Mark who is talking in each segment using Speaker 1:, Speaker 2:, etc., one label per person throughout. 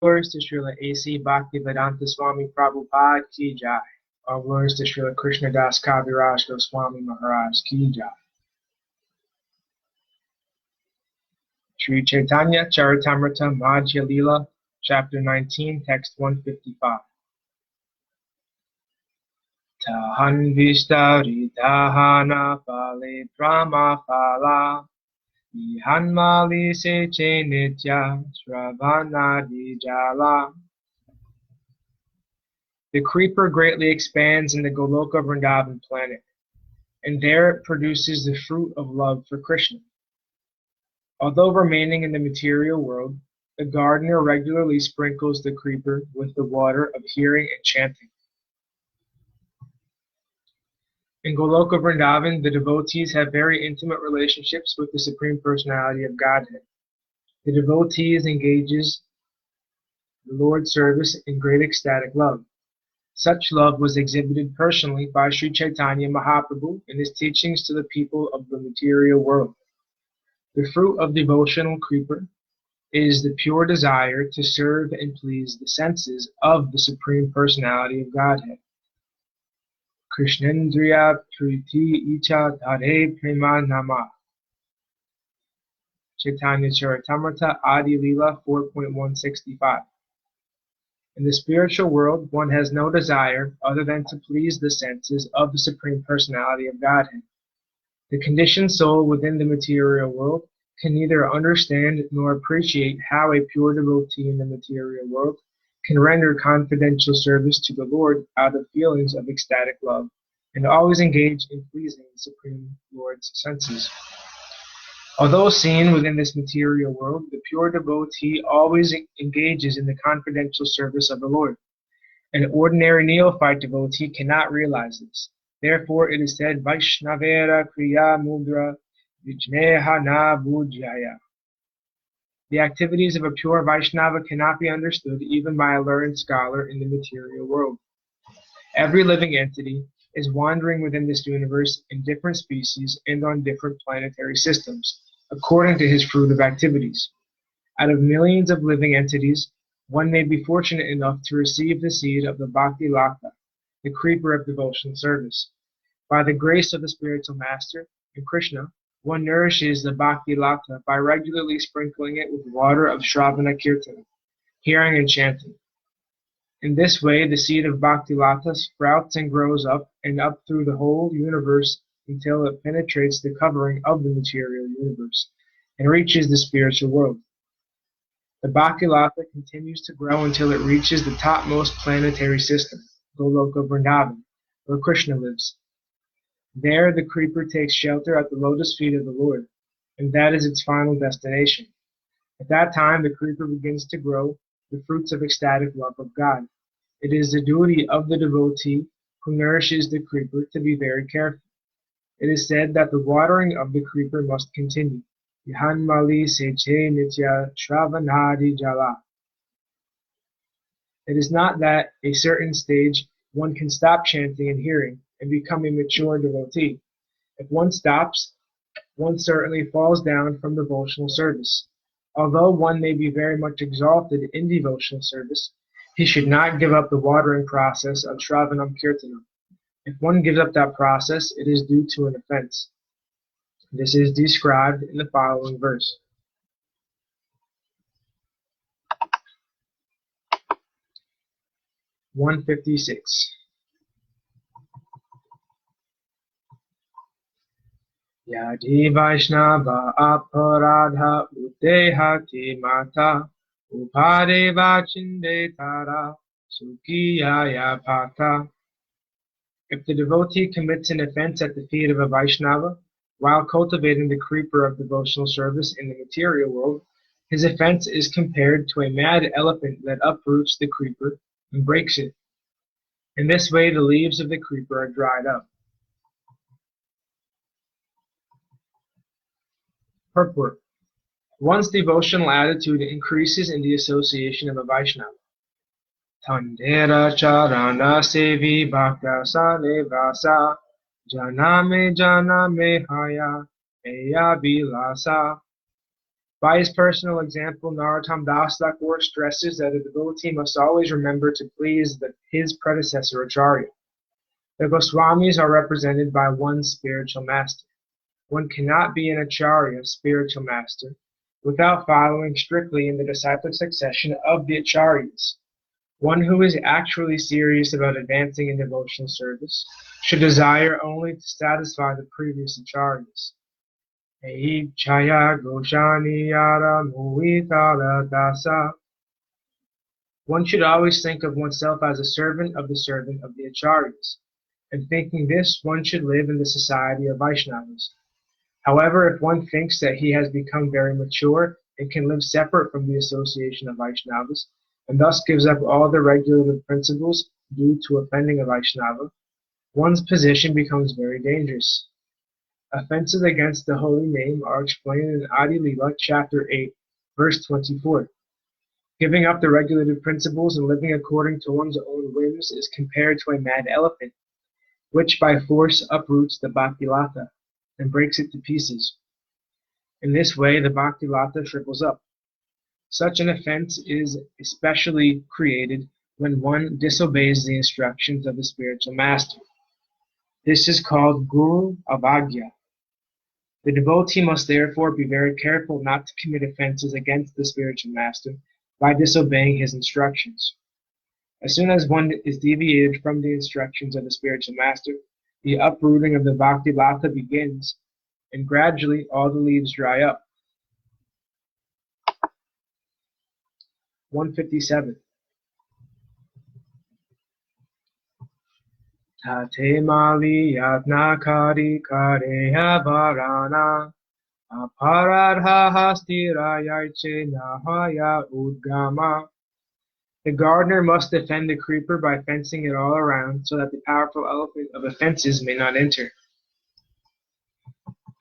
Speaker 1: Glories to Srila A.C. Bhaktivedanta Swami Prabhupada Ki Jai. All glories to Srila Krishnadas Kaviraj Goswami Maharaj Ki Jai. Sri Chaitanya Charitamrta Madhya Lila, Chapter 19, Text 155. Tahan Vishtari Tahana Pale Brahma Pala Ihanmali Seche Nitya Sravanadi Jala. The creeper greatly expands in the Goloka Vrindavan planet, and there it produces the fruit of love for Krishna. Although remaining in the material world, the gardener regularly sprinkles the creeper with the water of hearing and chanting. In Goloka Vrindavan, the devotees have very intimate relationships with the Supreme Personality of Godhead. The devotees engages the Lord's service in great ecstatic love. Such love was exhibited personally by Sri Chaitanya Mahaprabhu in his teachings to the people of the material world. The fruit of devotional creeper is the pure desire to serve and please the senses of the Supreme Personality of Godhead. Krishnendriya Priti Icha Dhare Prema Nama. Chaitanya Charitamrta Adi Lila 4.165. In the spiritual world, one has no desire other than to please the senses of the Supreme Personality of Godhead. The conditioned soul within the material world can neither understand nor appreciate how a pure devotee in the material world can render confidential service to the Lord out of feelings of ecstatic love, and always engage in pleasing the Supreme Lord's senses. Although seen within this material world, the pure devotee always engages in the confidential service of the Lord. An ordinary neophyte devotee cannot realize this. Therefore, it is said, Vaishnavera Kriya Mudra Vijneha Na Bhujaya. The activities of a pure Vaishnava cannot be understood even by a learned scholar in the material world. Every living entity is wandering within this universe in different species and on different planetary systems, according to his fruit of activities. Out of millions of living entities, one may be fortunate enough to receive the seed of the Bhakti Lakta, the creeper of devotional service. By the grace of the spiritual master and Krishna, one nourishes the Bhakti Lakta by regularly sprinkling it with water of Shravana Kirtana, hearing and chanting. In this way, the seed of Bhakti Lakta sprouts and grows up and up through the whole universe until it penetrates the covering of the material universe and reaches the spiritual world. The Bhakti Lakta continues to grow until it reaches the topmost planetary system, Goloka Vrindavan, where Krishna lives. There, the creeper takes shelter at the lotus feet of the Lord, and that is its final destination. At that time, the creeper begins to grow the fruits of ecstatic love of God. It is the duty of the devotee who nourishes the creeper to be very careful. It is said that the watering of the creeper must continue. Ihanmali seche nitya shravanadi jala. It is not that at a certain stage one can stop chanting and hearing and become a mature devotee. If one stops, one certainly falls down from devotional service. Although one may be very much exalted in devotional service, he should not give up the watering process of Shravanam Kirtanam. If one gives up that process, it is due to an offense. This is described in the following verse. (156). Yadi Vaishnava aparadha udehati mata upadeva chinde tara sukiyaya pata. If the devotee commits an offense at the feet of a Vaishnava while cultivating the creeper of devotional service in the material world, his offense is compared to a mad elephant that uproots the creeper and breaks it. In this way, the leaves of the creeper are dried up. Purport. One's devotional attitude increases in the association of a Vaishnava. Tandera charana sevi bhakta sale vasa janame haya eya bilasa. By his personal example, Narottam Das Thakur stresses that a devotee must always remember to please his predecessor Acharya. The Goswamis are represented by one spiritual master. One cannot be an Acharya, spiritual master, without following strictly in the disciplic succession of the Acharyas. One who is actually serious about advancing in devotional service should desire only to satisfy the previous Acharyas. One should always think of oneself as a servant of the Acharyas, and thinking this, one should live in the society of Vaishnavas. However, if one thinks that he has become very mature and can live separate from the association of Vaishnavas, and thus gives up all the regulative principles due to offending a Vaishnava, one's position becomes very dangerous. Offenses against the holy name are explained in Adi Lila, chapter 8, verse 24. Giving up the regulative principles and living according to one's own whims is compared to a mad elephant, which by force uproots the Bhakti Lata and breaks it to pieces. In this way, the Bhakti Lata shrivels up. Such an offense is especially created when one disobeys the instructions of the spiritual master. This is called Guru-varga. The devotee must therefore be very careful not to commit offenses against the spiritual master by disobeying his instructions. As soon as one is deviated from the instructions of the spiritual master, the uprooting of the Bhakti Lata begins, and gradually all the leaves dry up. 157. Tate mali yatna kari kareya varana aparadha hastira yaiche nahaya udgama. The gardener must defend the creeper by fencing it all around so that the powerful elephant of offenses may not enter.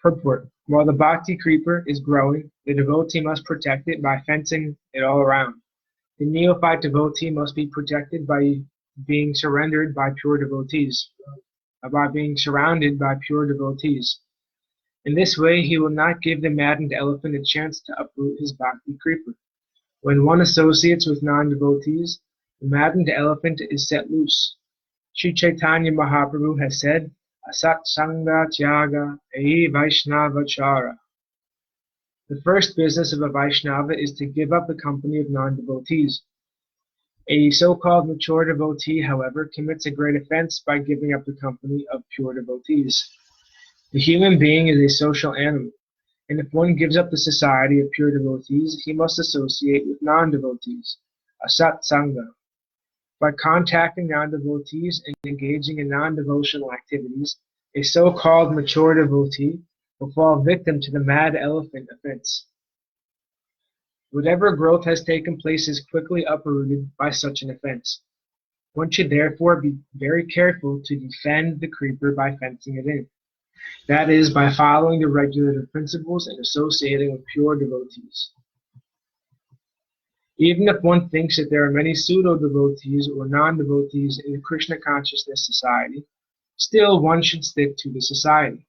Speaker 1: Purport. While the bhakti creeper is growing, the devotee must protect it by fencing it all around. The neophyte devotee must be protected by being surrounded by pure devotees. In this way, he will not give the maddened elephant a chance to uproot his bhakti creeper. When one associates with non-devotees, the maddened elephant is set loose. Sri Chaitanya Mahaprabhu has said, Asat Sangha Tyaga Ei Vaishnava Chara. The first business of a Vaishnava is to give up the company of non-devotees. A so-called mature devotee, however, commits a great offense by giving up the company of pure devotees. The human being is a social animal, and if one gives up the society of pure devotees, he must associate with non-devotees, asat sangha. By contacting non-devotees and engaging in non-devotional activities, a so-called mature devotee will fall victim to the mad elephant offense. Whatever growth has taken place is quickly uprooted by such an offense. One should therefore be very careful to defend the creeper by fencing it in. That is, by following the regulative principles and associating with pure devotees. Even if one thinks that there are many pseudo-devotees or non-devotees in the Krishna consciousness society, still one should stick to the society.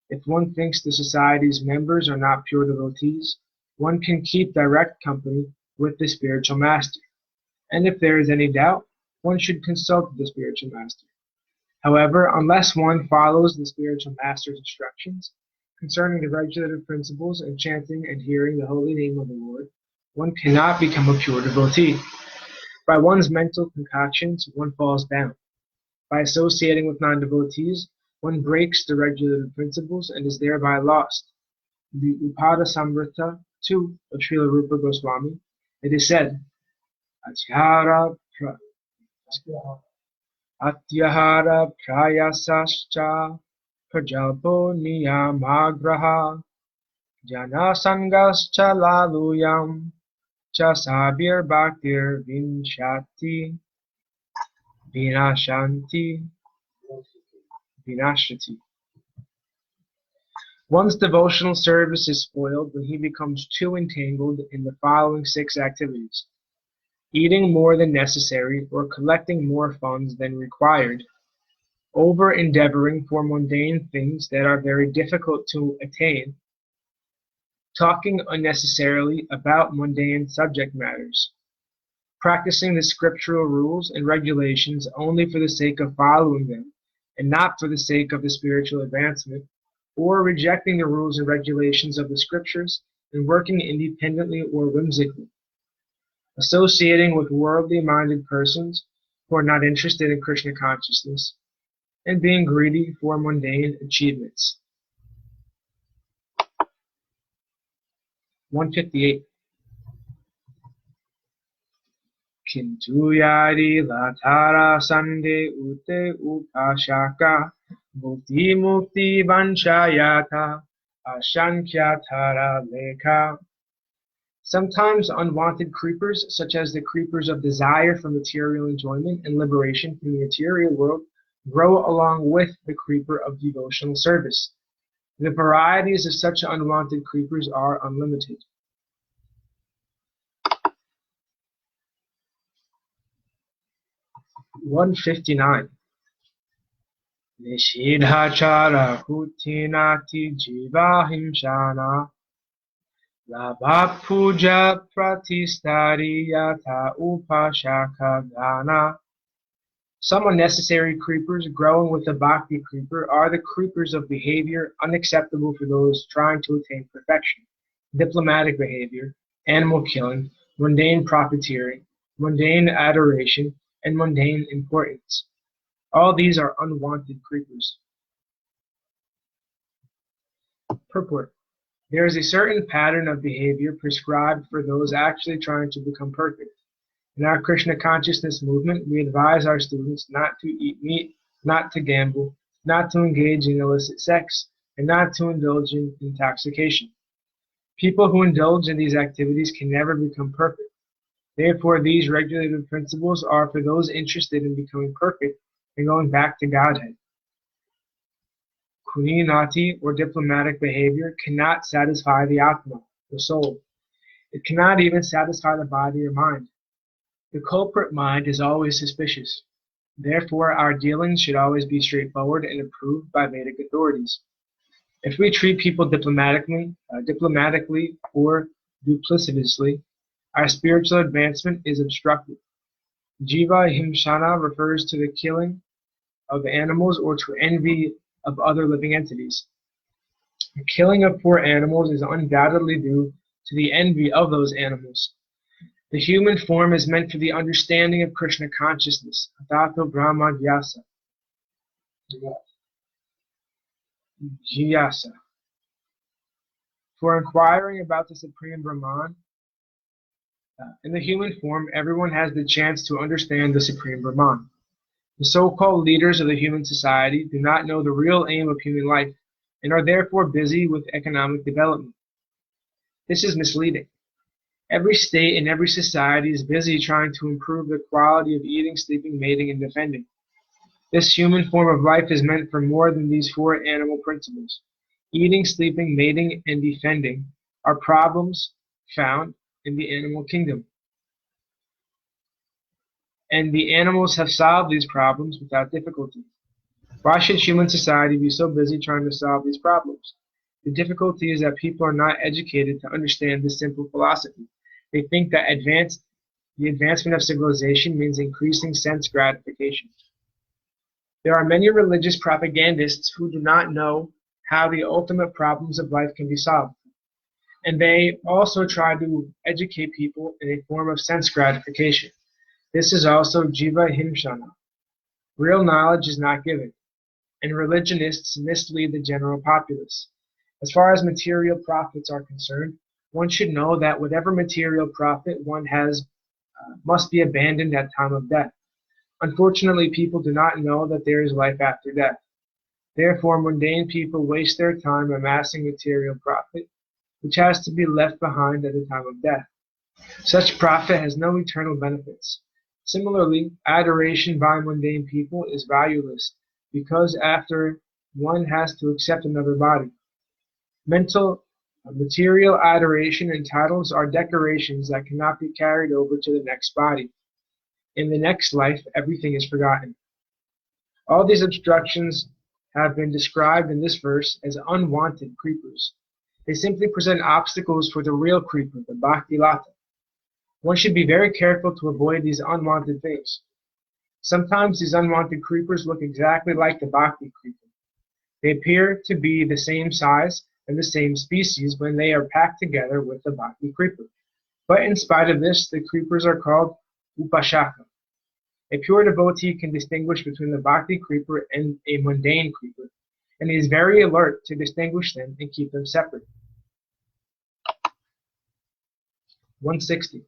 Speaker 1: If one thinks the society's members are not pure devotees, one can keep direct company with the spiritual master. And if there is any doubt, one should consult the spiritual master. However, unless one follows the spiritual master's instructions concerning the regulative principles and chanting and hearing the holy name of the Lord, one cannot become a pure devotee. By one's mental concoctions, one falls down. By associating with non-devotees, one breaks the regulative principles and is thereby lost. The Upada Samrita 2 of Srila Rupa Goswami, it is said, Atyahara prayasascha prajalpo niyamagraha janasangascha laluyam cha sabir bhaktir vinshati vinashati. One's devotional service is spoiled when he becomes too entangled in the following 6 activities: eating more than necessary or collecting more funds than required, over-endeavoring for mundane things that are very difficult to attain, talking unnecessarily about mundane subject matters, practicing the scriptural rules and regulations only for the sake of following them and not for the sake of the spiritual advancement, or rejecting the rules and regulations of the scriptures and working independently or whimsically, associating with worldly-minded persons who are not interested in Krishna consciousness, and being greedy for mundane achievements. 158. Kintu yadi latara sande ute upashaka bhukti mukti vanchayata ashankyatara lekha. Sometimes unwanted creepers, such as the creepers of desire for material enjoyment and liberation from the material world, grow along with the creeper of devotional service. The varieties of such unwanted creepers are unlimited. 159. Nishidhachara kutinati jiva himshana labha puja pratistari yata upashaka dana. Some unnecessary creepers growing with the Bhakti creeper are the creepers of behavior unacceptable for those trying to attain perfection, diplomatic behavior, animal killing, mundane profiteering, mundane adoration, and mundane importance. All these are unwanted creepers. Purport. There is a certain pattern of behavior prescribed for those actually trying to become perfect. In our Krishna consciousness movement, we advise our students not to eat meat, not to gamble, not to engage in illicit sex, and not to indulge in intoxication. People who indulge in these activities can never become perfect. Therefore, these regulative principles are for those interested in becoming perfect and going back to Godhead. Kuninati, or diplomatic behavior, cannot satisfy the Atma, the soul. It cannot even satisfy the body or mind. The culprit mind is always suspicious. Therefore, our dealings should always be straightforward and approved by Vedic authorities. If we treat people diplomatically or duplicitously, our spiritual advancement is obstructed. Jiva himshana refers to the killing of animals or to envy of other living entities. The killing of poor animals is undoubtedly due to the envy of those animals. The human form is meant for the understanding of Krishna consciousness, Atato Brahma Jyasa. For inquiring about the Supreme Brahman, in the human form, everyone has the chance to understand the Supreme Brahman. The so-called leaders of the human society do not know the real aim of human life and are therefore busy with economic development. This is misleading. Every state and every society is busy trying to improve the quality of eating, sleeping, mating, and defending. This human form of life is meant for more than these four animal principles. Eating, sleeping, mating, and defending are problems found in the animal kingdom. And the animals have solved these problems without difficulty. Why should human society be so busy trying to solve these problems? The difficulty is that people are not educated to understand this simple philosophy. They think that the advancement of civilization means increasing sense gratification. There are many religious propagandists who do not know how the ultimate problems of life can be solved. And they also try to educate people in a form of sense gratification. This is also jiva himshana. Real knowledge is not given, and religionists mislead the general populace. As far as material profits are concerned, one should know that whatever material profit one has must be abandoned at time of death. Unfortunately, people do not know that there is life after death. Therefore, mundane people waste their time amassing material profit, which has to be left behind at the time of death. Such profit has no eternal benefits. Similarly, adoration by mundane people is valueless, because after one has to accept another body. Material adoration and titles are decorations that cannot be carried over to the next body. In the next life, everything is forgotten. All these obstructions have been described in this verse as unwanted creepers. They simply present obstacles for the real creeper, the Bhakti Lata. One should be very careful to avoid these unwanted things. Sometimes these unwanted creepers look exactly like the Bhakti creeper. They appear to be the same size and the same species when they are packed together with the Bhakti creeper. But in spite of this, the creepers are called Upashaka. A pure devotee can distinguish between the Bhakti creeper and a mundane creeper, and he is very alert to distinguish them and keep them separate. 160.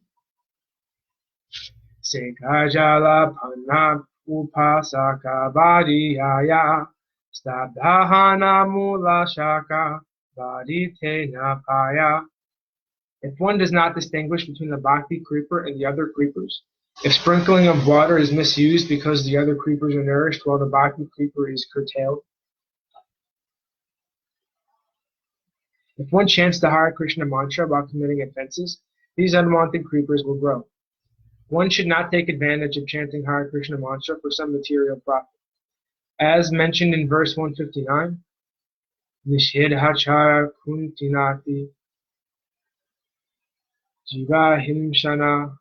Speaker 1: Sekajala Panab Upasaka Vadiyaya Stabdhahana Mula Shaka Vadite Napaya. If one does not distinguish between the Bhakti creeper and the other creepers, if sprinkling of water is misused because the other creepers are nourished while the Bhakti creeper is curtailed, if one chants the Hare Krishna mantra while committing offenses, these unwanted creepers will grow. One should not take advantage of chanting Hare Krishna mantra for some material profit. As mentioned in verse 159, Nishedhachara kuntinati jivahimshana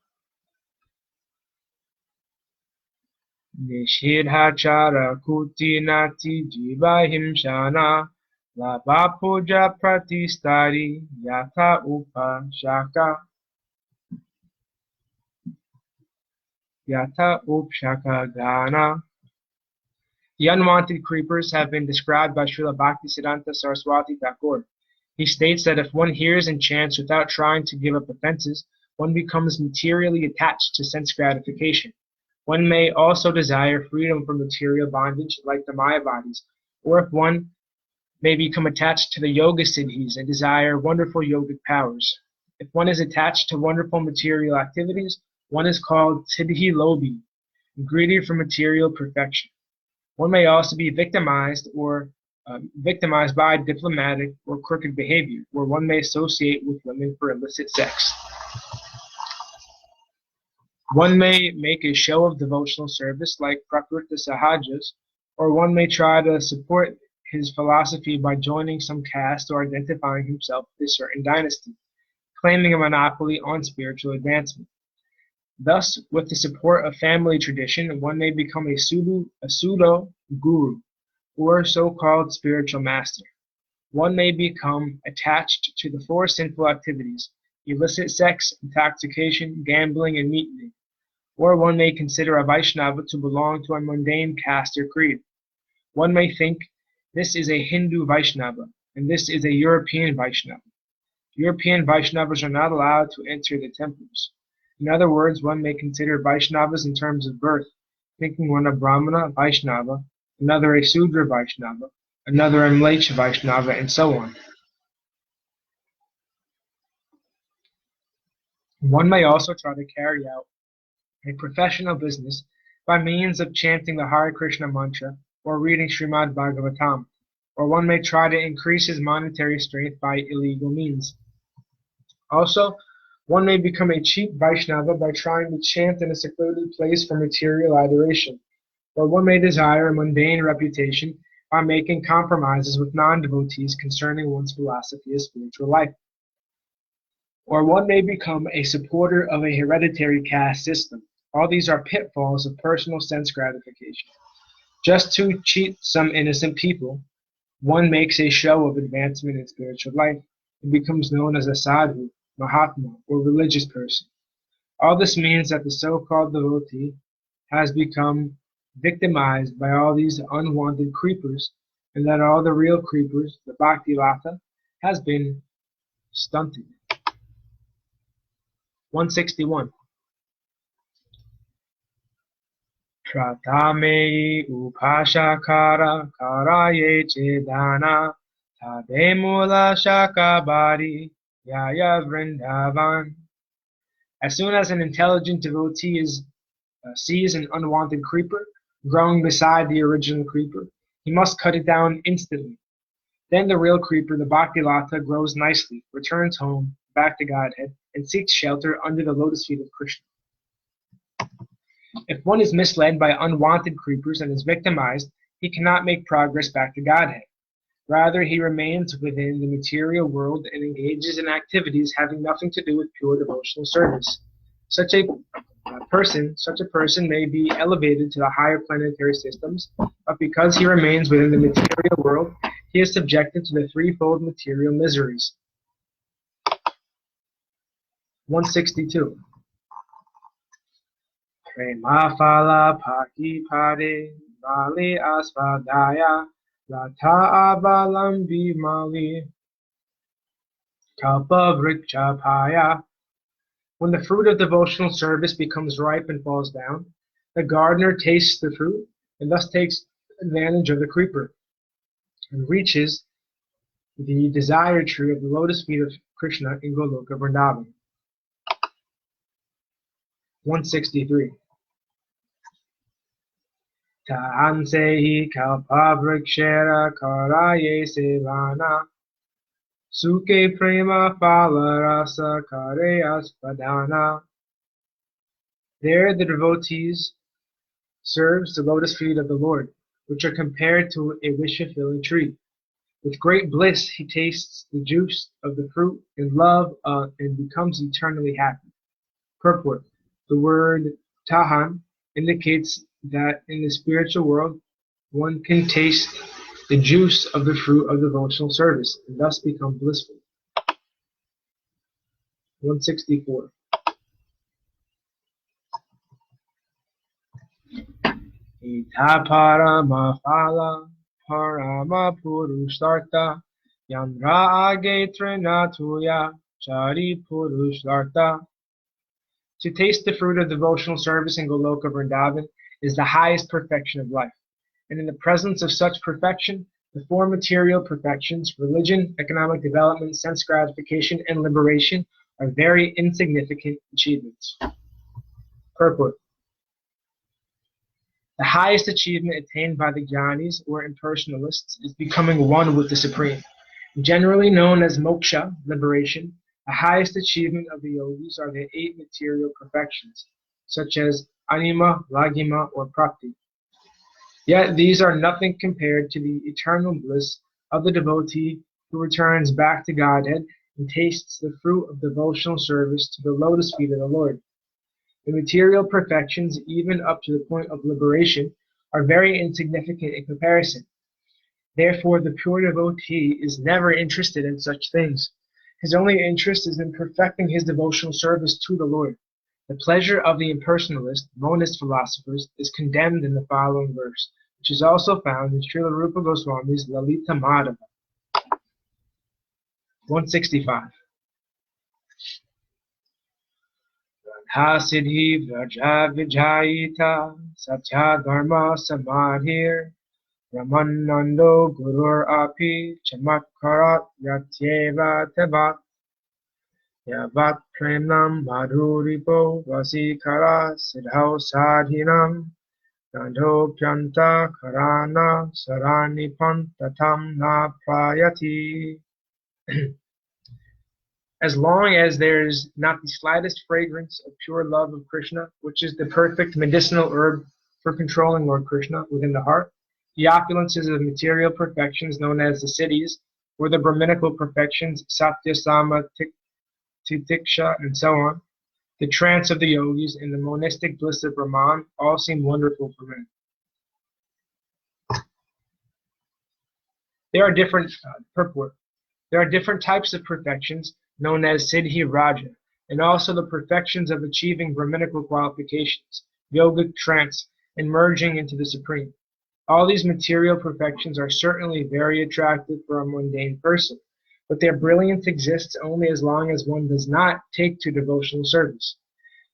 Speaker 1: Nishedhachara kutinati jivahimshana Labhapuja pratistari yatha upashaka Yatha upshaka gana. The unwanted creepers have been described by Srila Bhaktisiddhanta Saraswati Thakur. He states that if one hears and chants without trying to give up offenses, one becomes materially attached to sense gratification. One may also desire freedom from material bondage like the Mayavadis, or if one may become attached to the yoga siddhis and desire wonderful yogic powers. If one is attached to wonderful material activities, one is called siddhi lobi, greedy for material perfection. One may also be victimized by diplomatic or crooked behavior, where one may associate with women for illicit sex. One may make a show of devotional service like Prakrita Sahajas, or one may try to support his philosophy by joining some caste or identifying himself with a certain dynasty, claiming a monopoly on spiritual advancement. Thus, with the support of family tradition, one may become a pseudo-guru, or so-called spiritual master. One may become attached to the four sinful activities, illicit sex, intoxication, gambling, and meat eating. Or one may consider a Vaishnava to belong to a mundane caste or creed. One may think, this is a Hindu Vaishnava, and this is a European Vaishnava. European Vaishnavas are not allowed to enter the temples. In other words, one may consider Vaishnavas in terms of birth, thinking one a Brahmana Vaishnava, another a Sudra Vaishnava, another a Mlecha Vaishnava, and so on. One may also try to carry out a professional business by means of chanting the Hare Krishna mantra or reading Srimad Bhagavatam, or one may try to increase his monetary strength by illegal means. Also, one may become a cheap Vaishnava by trying to chant in a secluded place for material adoration, or one may desire a mundane reputation by making compromises with non-devotees concerning one's philosophy of spiritual life. Or one may become a supporter of a hereditary caste system. All these are pitfalls of personal sense gratification. Just to cheat some innocent people, one makes a show of advancement in spiritual life and becomes known as a sadhu, mahatma, or religious person. All this means that the so-called devotee has become victimized by all these unwanted creepers, and that all the real creepers, the Bhakti Lata, has been stunted. 161. Pratame upashakara karaye chedana tademula shakabari yaya vrindavan. As soon as an intelligent devotee sees an unwanted creeper growing beside the original creeper, he must cut it down instantly. Then the real creeper, the Bhakti Lata, grows nicely, returns home, back to Godhead, and seeks shelter under the lotus feet of Krishna. If one is misled by unwanted creepers and is victimized, he cannot make progress back to Godhead. Rather, he remains within the material world and engages in activities having nothing to do with pure devotional service. Such a person may be elevated to the higher planetary systems, but because he remains within the material world, he is subjected to the threefold material miseries. 162. Prema phala paki pade mali asvadaya lata avalambi mali kalpa vrikchapaya. When the fruit of devotional service becomes ripe and falls down, the gardener tastes the fruit and thus takes advantage of the creeper and reaches the desired tree of the lotus feet of Krishna in Goloka Vrindavan. 163. Taansehi kalpavrikshera karaye sevana suke prema phala rasa kare aspadana. There the devotees serves the lotus feet of the Lord, which are compared to a wish-fulfilling tree. With great bliss he tastes the juice of the fruit in love and becomes eternally happy. Purport. The word tahan indicates that in the spiritual world one can taste the juice of the fruit of devotional service and thus become blissful. 164. Ita parama phala parama purushartha yandra age trinatuya chari purushartha. To taste the fruit of devotional service in Goloka Vrindavan is the highest perfection of life. And in the presence of such perfection, the four material perfections, religion, economic development, sense gratification, and liberation, are very insignificant achievements. Purport. The highest achievement attained by the jnanis or impersonalists is becoming one with the Supreme. Generally known as moksha, liberation, the highest achievement of the yogis are the 8 material perfections, such as anima, lagima, or prakti. Yet these are nothing compared to the eternal bliss of the devotee who returns back to Godhead and tastes the fruit of devotional service to the lotus feet of the Lord. The material perfections, even up to the point of liberation, are very insignificant in comparison. Therefore, the pure devotee is never interested in such things. His only interest is in perfecting his devotional service to the Lord. The pleasure of the impersonalist, monist philosophers is condemned in the following verse, which is also found in Srila Rupa Goswami's Lalita Madhava. 165. Radha-siddhi vraja vijayita satya dharma samadhir Ramanando Gurur Api Chamakkarat Yatyeva Tevat Yavat Premnam Madhuripo Vasikara Siddhau Sadhinam Nandho Pyanta Karana Saranipan Tatam Na Prayati. As long as there is not the slightest fragrance of pure love of Krishna, which is the perfect medicinal herb for controlling Lord Krishna within the heart, the opulences of material perfections known as the siddhis, or the Brahminical perfections, satya, sama, titiksha, and so on, the trance of the yogis, and the monistic bliss of Brahman, all seem wonderful for men. There are different purport. There are different types of perfections known as siddhi raja, and also the perfections of achieving Brahminical qualifications, yogic trance, and merging into the Supreme. All these material perfections are certainly very attractive for a mundane person, but their brilliance exists only as long as one does not take to devotional service.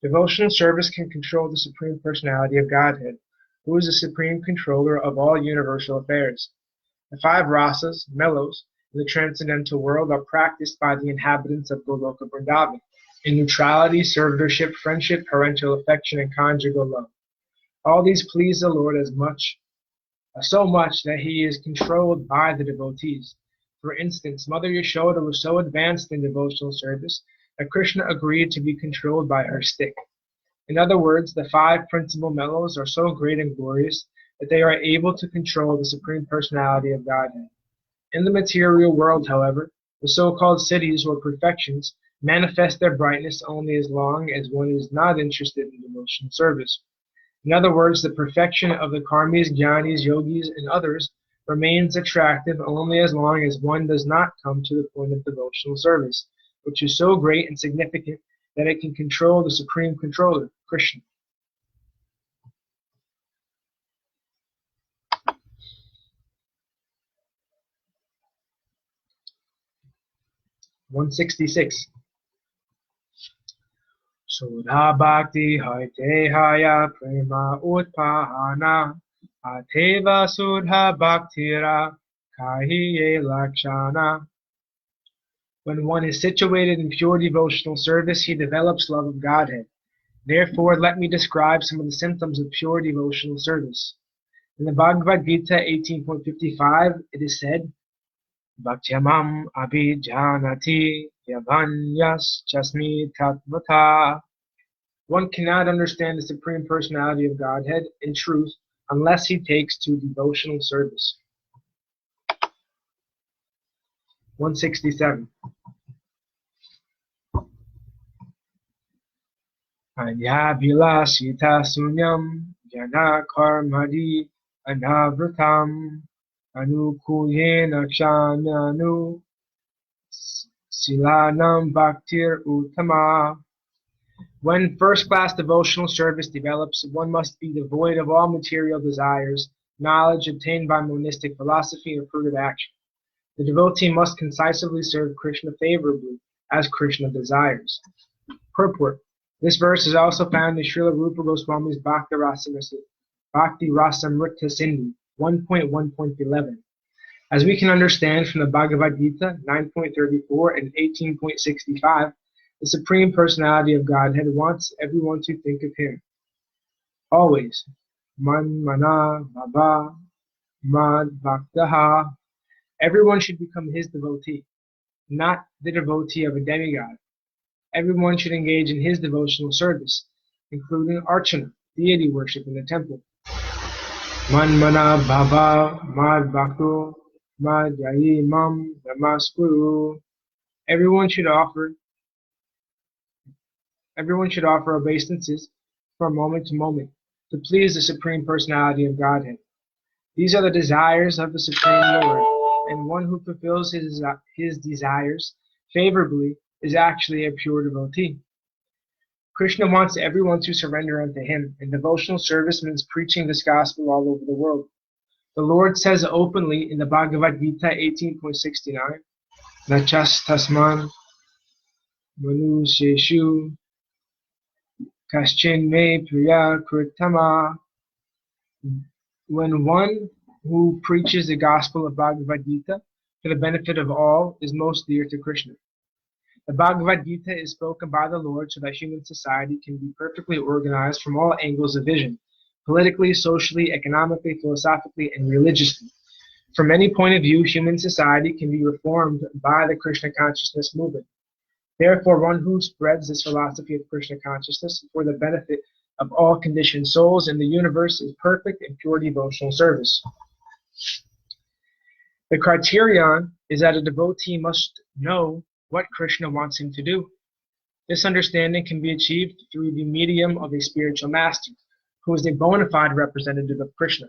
Speaker 1: Devotional service can control the Supreme Personality of Godhead, who is the supreme controller of all universal affairs. The 5 rasas, mellows, in the transcendental world are practiced by the inhabitants of Goloka Vrindavan in neutrality, servitorship, friendship, parental affection, and conjugal love. All these please the Lord so much that he is controlled by the devotees. For instance, Mother Yashoda was so advanced in devotional service that Krishna agreed to be controlled by her stick. In other words, the 5 principal mellows are so great and glorious that they are able to control the Supreme Personality of Godhead. In the material world, however, the so-called siddhis or perfections manifest their brightness only as long as one is not interested in devotional service. In other words, the perfection of the karmis, jnanis, yogis, and others remains attractive only as long as one does not come to the point of devotional service, which is so great and significant that it can control the supreme controller, Krishna. (166) Sudha bhakti haite haya prema utpahana ateva sudha bhaktira kahiye lakshana. When one is situated in pure devotional service, he develops love of Godhead. Therefore, let me describe some of the symptoms of pure devotional service. In the Bhagavad Gita 18.55, it is said, Bhaktyamam abhijanati yavanyas chasmi tatvata. One cannot understand the Supreme Personality of Godhead in truth unless he takes to devotional service. 167. Anyabhilasita sunyam jana karmadi anavratam anukuyena kshananu silanam bhaktir uttama. When first-class devotional service develops, one must be devoid of all material desires, knowledge obtained by monistic philosophy, or fruit of action. The devotee must concisely serve Krishna favorably, as Krishna desires. Purport. This verse is also found in Srila Rupa Goswami's Bhakti Rasamrita Sindhu 1.1.11. As we can understand from the Bhagavad Gita 9.34 and 18.65, the Supreme Personality of Godhead wants everyone to think of Him. Always. Man mana bhava mad bhaktaha. Everyone should become His devotee, not the devotee of a demigod. Everyone should engage in His devotional service, including archana, deity worship in the temple. Man mana bhava mad bhakto mad yayi mam namaskuru. Everyone should offer obeisances from moment to moment to please the Supreme Personality of Godhead. These are the desires of the Supreme Lord, and one who fulfills his desires favorably is actually a pure devotee. Krishna wants everyone to surrender unto Him, and devotional service means preaching this gospel all over the world. The Lord says openly in the Bhagavad Gita 18.69, Nachas tasman manusyeshu kaschin me priya kritama. When one who preaches the gospel of Bhagavad Gita for the benefit of all is most dear to Krishna. The Bhagavad Gita is spoken by the Lord so that human society can be perfectly organized from all angles of vision, politically, socially, economically, philosophically, and religiously. From any point of view, human society can be reformed by the Krishna consciousness movement. Therefore, one who spreads this philosophy of Krishna consciousness for the benefit of all conditioned souls in the universe is perfect and pure devotional service. The criterion is that a devotee must know what Krishna wants him to do. This understanding can be achieved through the medium of a spiritual master, who is a bona fide representative of Krishna.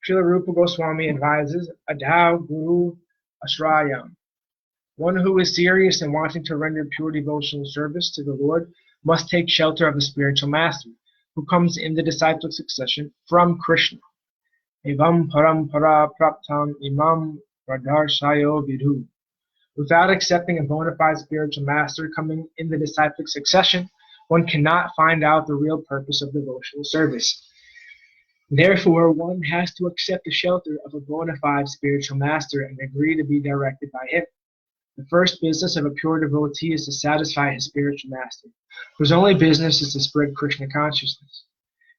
Speaker 1: Srila Rupa Goswami advises, Adhau Guru Ashrayam. One who is serious in wanting to render pure devotional service to the Lord must take shelter of a spiritual master, who comes in the disciplic succession from Krishna. Evam parampara praptam imam pradarsayo vidhu. Without accepting a bona fide spiritual master coming in the disciplic succession, one cannot find out the real purpose of devotional service. Therefore, one has to accept the shelter of a bona fide spiritual master and agree to be directed by him. The first business of a pure devotee is to satisfy his spiritual master, whose only business is to spread Krishna consciousness.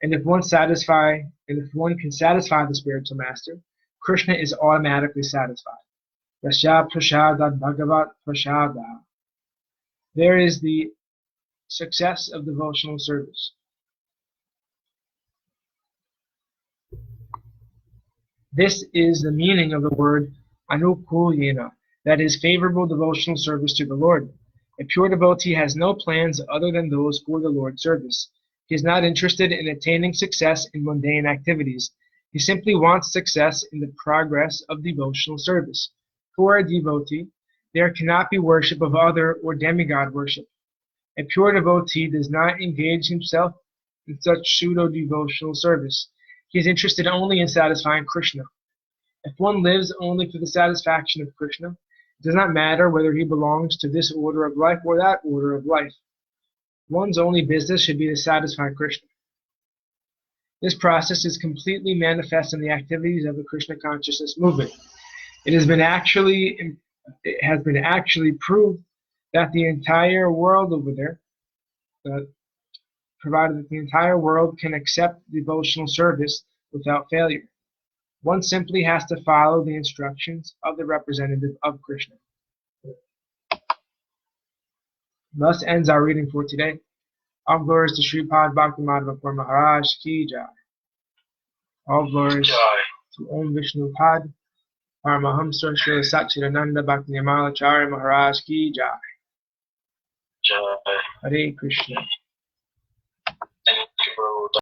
Speaker 1: And if one can satisfy the spiritual master, Krishna is automatically satisfied. Yasya prasada bhagavat prasada. There is the success of devotional service. This is the meaning of the word anukulyena, that is, favorable devotional service to the Lord. A pure devotee has no plans other than those for the Lord's service. He is not interested in attaining success in mundane activities. He simply wants success in the progress of devotional service. For a devotee, there cannot be worship of other or demigod worship. A pure devotee does not engage himself in such pseudo-devotional service. He is interested only in satisfying Krishna. If one lives only for the satisfaction of Krishna, it does not matter whether he belongs to this order of life or that order of life. One's only business should be to satisfy Krishna. This process is completely manifest in the activities of the Krishna consciousness movement. It has been actually proved that the entire world over there, provided that the entire world can accept devotional service without failure. One simply has to follow the instructions of the representative of Krishna. Thus ends our reading for today. All glories to Sripad Bhakti Madhava Maharaj ki jai. All glories to Om Vishnupad Paramahamsa Srila Satchidananda Bhakti Charya Maharaj ki jai. Hare Krishna.